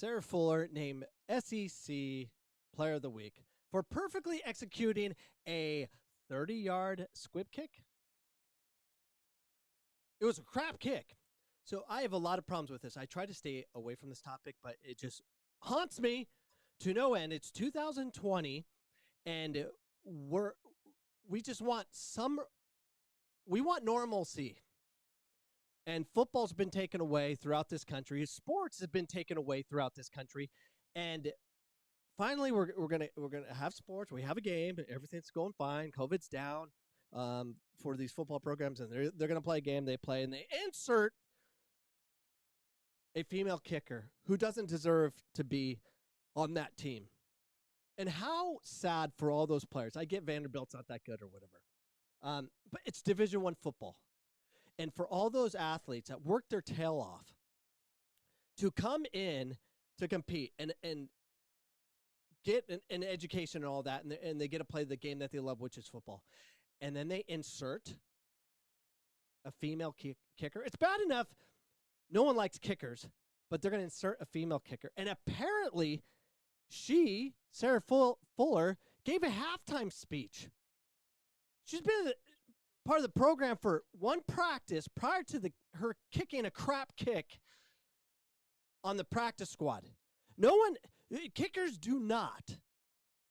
Sarah Fuller named SEC Player of the Week for perfectly executing a 30-yard squib kick. It was a crap kick. So I have a lot of problems with this. I try to stay away from this topic, but it just haunts me to no end. It's 2020, and we just want we want normalcy. And football's been taken away throughout this country. Sports has been taken away throughout this country, and finally we're gonna have sports. We have a game, and everything's going fine. COVID's down for these football programs, and they're gonna play a game. They play, and they insert a female kicker who doesn't deserve to be on that team. And how sad for all those players. I get Vanderbilt's not that good or whatever, but it's Division I football. And for all those athletes that work their tail off to come in to compete and get an education and all that, and they get to play the game that they love, which is football, and then they insert a female kicker. It's bad enough no one likes kickers, but they're going to insert a female kicker. And apparently Sarah Fuller, gave a halftime speech. She's been part of the program for one practice prior to her kicking a crap kick on the practice squad. Kickers do not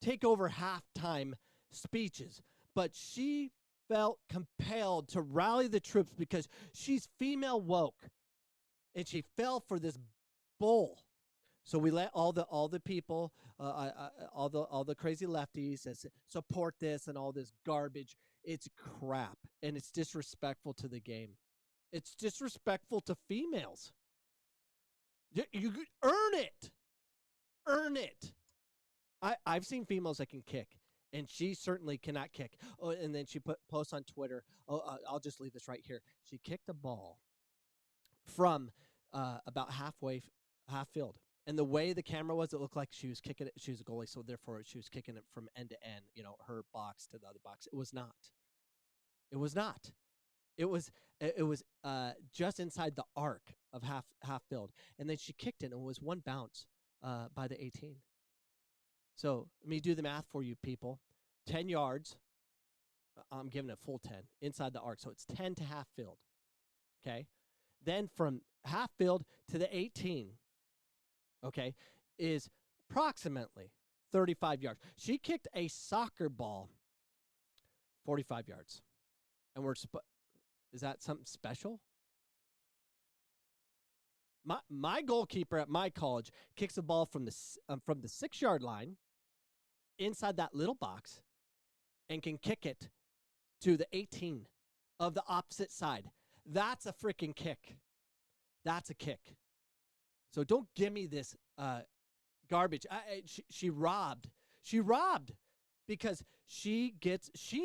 take over halftime speeches, but she felt compelled to rally the troops because she's female woke, and she fell for this bull. So we let all the people, all the crazy lefties support this and all this garbage. It's crap, and it's disrespectful to the game. It's disrespectful to females. You earn it. Earn it. I've seen females that can kick, and she certainly cannot kick. Oh, and then she posts on Twitter. I'll just leave this right here. She kicked a ball from about half field. And the way the camera was, it looked like she was kicking it. She was a goalie, so therefore she was kicking it from end to end, her box to the other box. It was not. It was not. It was just inside the arc of half field. And then she kicked it, and it was one bounce by the 18. So let me do the math for you people. 10 yards. I'm giving it a full 10 inside the arc. So it's 10 to half field. Okay. Then from half field to the 18, okay, is approximately 35 yards. She kicked a soccer ball 45 yards. And is that something special? My goalkeeper at my college kicks a ball from the 6-yard line inside that little box and can kick it to the 18 of the opposite side. That's a freaking kick. That's a kick. So don't give me this garbage. She robbed. She robbed because she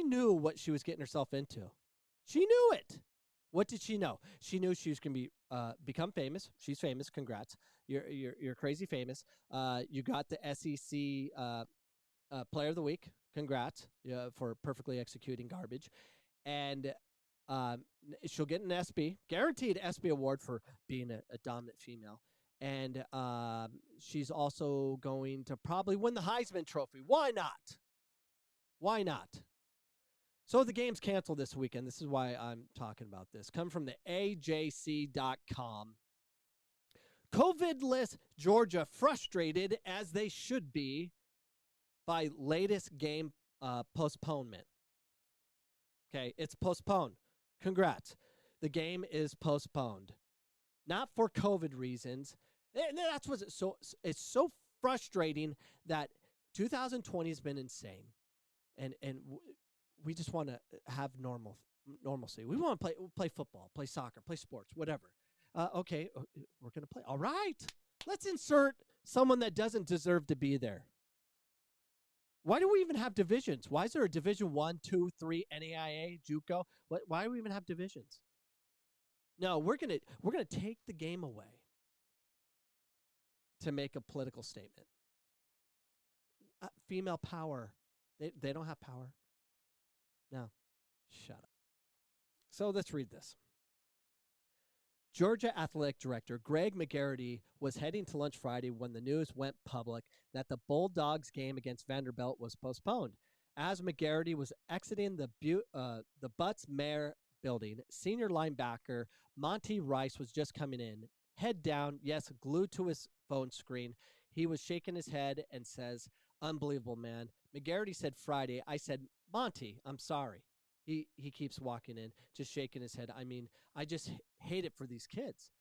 knew what she was getting herself into. She knew it. What did she know? She knew she was going to become famous. She's famous. Congrats. You're crazy famous. You got the SEC Player of the Week. Congrats for perfectly executing garbage. And she'll get an SB, guaranteed SB award for being a dominant female. And she's also going to probably win the Heisman Trophy. Why not? Why not? So the game's canceled this weekend. This is why I'm talking about this. Come from the AJC.com. COVID-less Georgia frustrated, as they should be, by latest game postponement. Okay, it's postponed. Congrats. The game is postponed. Not for COVID reasons. And that's what's it's so frustrating that 2020 has been insane. And we just want to have normalcy. We want to play football, play soccer, play sports, whatever. Okay, we're going to play. All right. Let's insert someone that doesn't deserve to be there. Why do we even have divisions? Why is there a Division 1, 2, 3, NAIA, JUCO? Why do we even have divisions? No, we're gonna take the game away to make a political statement. Female power. They don't have power. No. Shut up. So let's read this. Georgia Athletic Director Greg McGarity was heading to lunch Friday when the news went public that the Bulldogs game against Vanderbilt was postponed. As McGarity was exiting the Butts Mare building, senior linebacker Monty Rice was just coming in, head down, yes, glued to his phone screen. He was shaking his head and says, "Unbelievable, man." McGarity said Friday, "I said, Monty, I'm sorry." He keeps walking in, just shaking his head. I mean, I just hate it for these kids.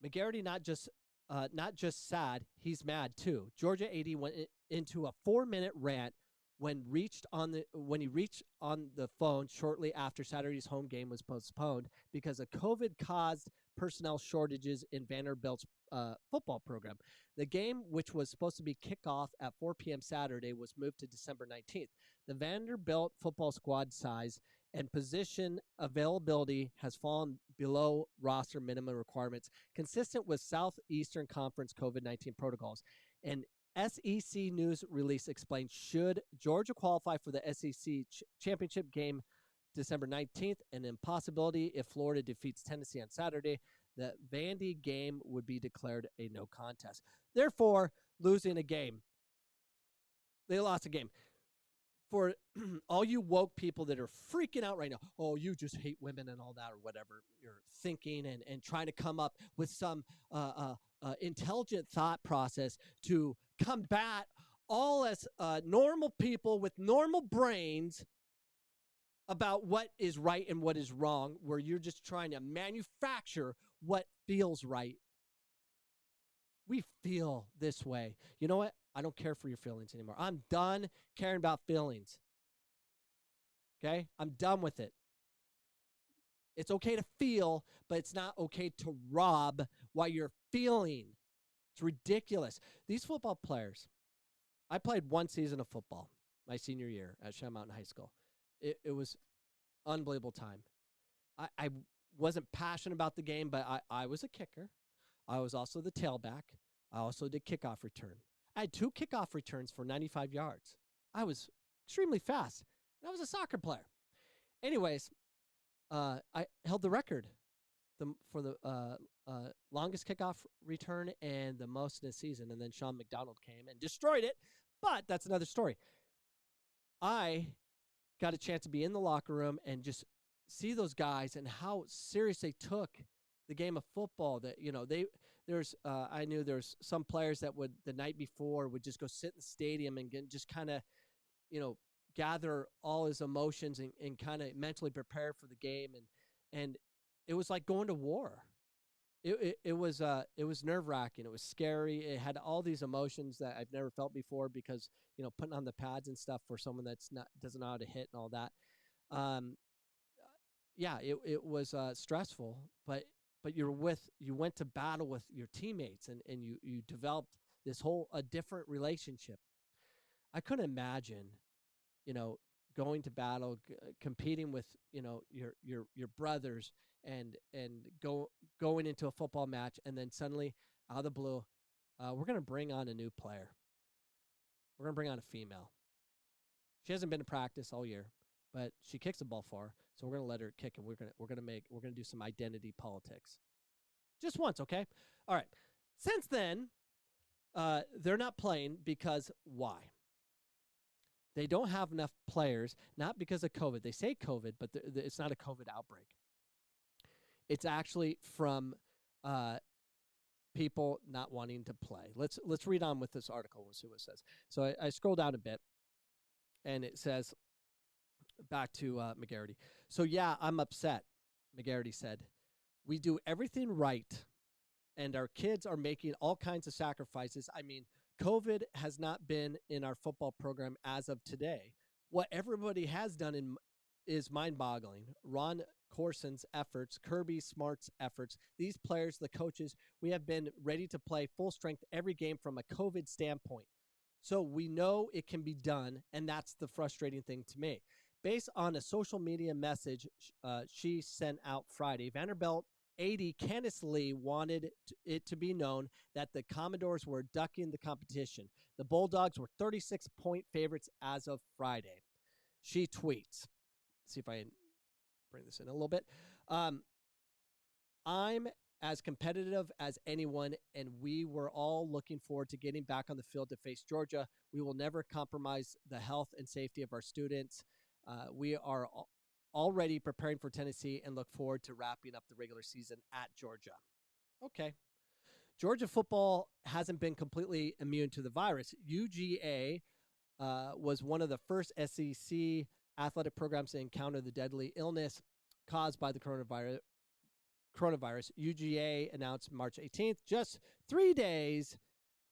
McGarity not just sad, he's mad too. Georgia AD went into a 4-minute rant when he reached on the phone shortly after Saturday's home game was postponed because of COVID-caused personnel shortages in Vanderbilt's football program. The game, which was supposed to be kickoff at 4 p.m. Saturday, was moved to December 19th. The Vanderbilt football squad size and position availability has fallen below roster minimum requirements, consistent with Southeastern Conference COVID-19 protocols. An SEC news release explains, should Georgia qualify for the SEC championship game December 19th, an impossibility if Florida defeats Tennessee on Saturday, the Vandy game would be declared a no contest. Therefore, losing a game. They lost a game. For all you woke people that are freaking out right now, oh, you just hate women and all that or whatever you're thinking and trying to come up with some intelligent thought process to combat all as normal people with normal brains about what is right and what is wrong, where you're just trying to manufacture what feels right. We feel this way. You know what? I don't care for your feelings anymore. I'm done caring about feelings. Okay? I'm done with it. It's okay to feel, but it's not okay to rob while you're feeling. It's ridiculous. These football players, I played one season of football my senior year at Shadow Mountain High School. It was unbelievable time. I wasn't passionate about the game, but I was a kicker. I was also the tailback. I also did kickoff return. I had 2 kickoff returns for 95 yards. I was extremely fast. And I was a soccer player. Anyways, I held the record for the longest kickoff return and the most in a season. And then Sean McDonald came and destroyed it. But that's another story. I got a chance to be in the locker room and just see those guys and how serious they took the game of football. That, you know, I knew there's some players that would the night before would just go sit in the stadium and just kind of, you know, gather all his emotions and kind of mentally prepare for the game. And it was like going to war. It was nerve-wracking. It was scary. It had all these emotions that I've never felt before because, you know, putting on the pads and stuff for someone doesn't know how to hit and all that. It was stressful, but you went to battle with your teammates and you developed this a different relationship. I couldn't imagine, you know, going to battle, competing with, you know, your brothers and going into a football match, and then suddenly out of the blue, we're going to bring on a new player. We're going to bring on a female. She hasn't been to practice all year, but she kicks the ball far, so we're going to let her kick, and we're going to do some identity politics. Just once, okay? All right. Since then, they're not playing because why? They don't have enough players, not because of COVID. They say COVID, but it's not a COVID outbreak. It's actually from people not wanting to play. Let's read on with this article and see what it says. So I scroll down a bit, and it says, back to McGarity. So, yeah, I'm upset, McGarity said. We do everything right, and our kids are making all kinds of sacrifices. I mean, COVID has not been in our football program as of today. What everybody has done is mind-boggling. Ron Corson's efforts, Kirby Smart's efforts, these players, the coaches, we have been ready to play full strength every game from a COVID standpoint. So we know it can be done, and that's the frustrating thing to me. Based on a social media message she sent out Friday, Vanderbilt AD Candice Lee wanted it to be known that the Commodores were ducking the competition. The Bulldogs were 36-point favorites as of Friday. She tweets, see if I can bring this in a little bit. I'm as competitive as anyone, and we were all looking forward to getting back on the field to face Georgia. We will never compromise the health and safety of our students. We are already preparing for Tennessee and look forward to wrapping up the regular season at Georgia. Okay. Georgia football hasn't been completely immune to the virus. UGA was one of the first SEC athletic programs to encounter the deadly illness caused by the coronavirus. UGA announced March 18th, just 3 days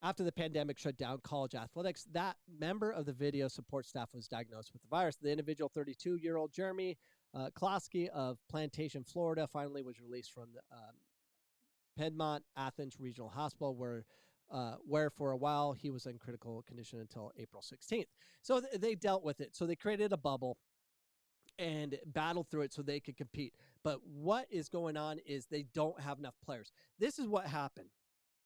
after the pandemic shut down college athletics. That member of the video support staff was diagnosed with the virus. The individual, 32-year-old Jeremy Klosky of Plantation, Florida, finally was released from the Piedmont Athens Regional Hospital, where for a while he was in critical condition until April 16th. So they dealt with it. So they created a bubble and battled through it so they could compete. But what is going on is they don't have enough players. This is what happened.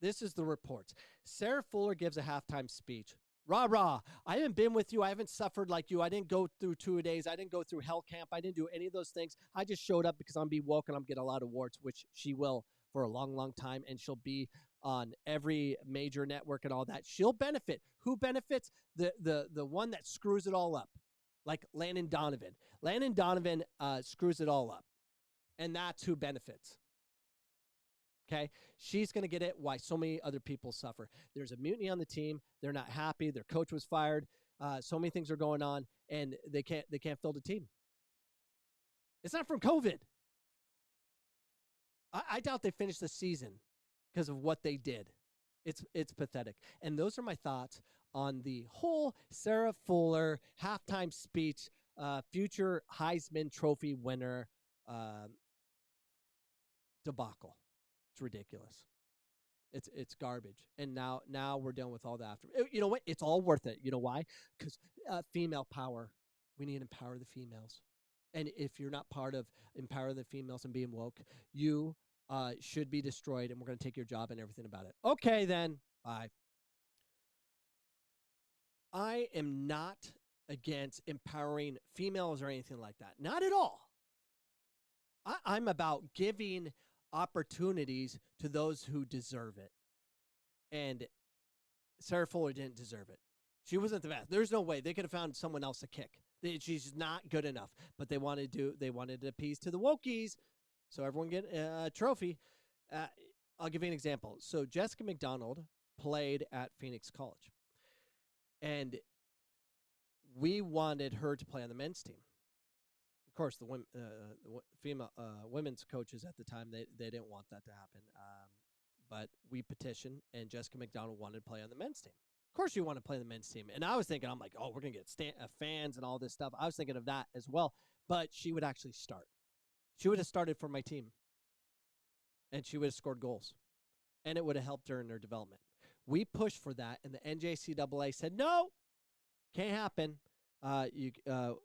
This is the reports. Sarah Fuller gives a halftime speech. Rah, rah. I haven't been with you. I haven't suffered like you. I didn't go through 2 days. I didn't go through hell camp. I didn't do any of those things. I just showed up because I'm be woke and I'm getting a lot of awards, which she will for a long, long time. And she'll be on every major network and all that. She'll benefit. Who benefits? The one that screws it all up. Like Landon Donovan. Landon Donovan screws it all up. And that's who benefits. Okay? She's going to get it why so many other people suffer. There's a mutiny on the team. They're not happy. Their coach was fired. So many things are going on, and they can't fill the team. It's not from COVID. I doubt they finished the season because of what they did. It's pathetic. And those are my thoughts on the whole Sarah Fuller halftime speech, future Heisman Trophy winner debacle. It's ridiculous. It's garbage. And now we're done with all the after. You know what? It's all worth it. You know why? Because female power. We need to empower the females. And if you're not part of empowering the females and being woke, you should be destroyed, and we're going to take your job and everything about it. Okay, then. Bye. I am not against empowering females or anything like that. Not at all. I'm about giving opportunities to those who deserve it. And Sarah Fuller didn't deserve it. She wasn't the best. There's no way. They could have found someone else to kick. She's not good enough. But they wanted to appease to the wokies, so everyone get a trophy. I'll give you an example. So Jessica McDonald played at Phoenix College. And we wanted her to play on the men's team. Of course, the female women's coaches at the time, they didn't want that to happen. But we petitioned, and Jessica McDonald wanted to play on the men's team. Of course, you want to play on the men's team. And I was thinking, I'm like, oh, we're going to get fans and all this stuff. I was thinking of that as well. But she would actually start. She would have started for my team. And she would have scored goals. And it would have helped her in her development. We pushed for that, and the NJCAA said, no, can't happen.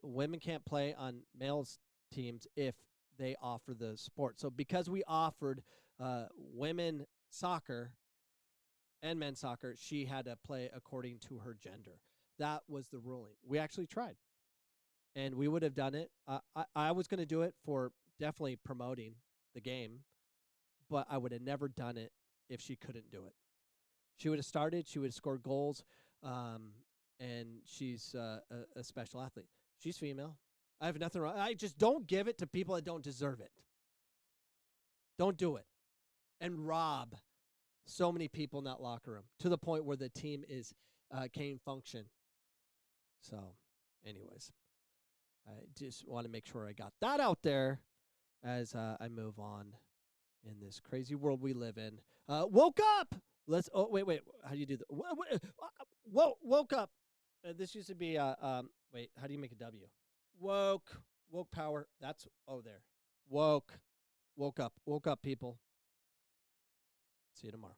Women can't play on males teams if they offer the sport. So because we offered women soccer and men's soccer, she had to play according to her gender. That was the ruling. We actually tried, and we would have done it. I was going to do it for definitely promoting the game, but I would have never done it if she couldn't do it. She would have started. She would have scored goals. And she's a special athlete. She's female. I have nothing wrong. I just don't give it to people that don't deserve it. Don't do it. And rob so many people in that locker room to the point where the team is can't function. So, anyways, I just want to make sure I got that out there as I move on in this crazy world we live in. Woke up. Let's. Oh, wait. How do you do that? Woke up. This used to be, wait, how do you make a W? Woke power. That's, there. Woke up, people. See you tomorrow.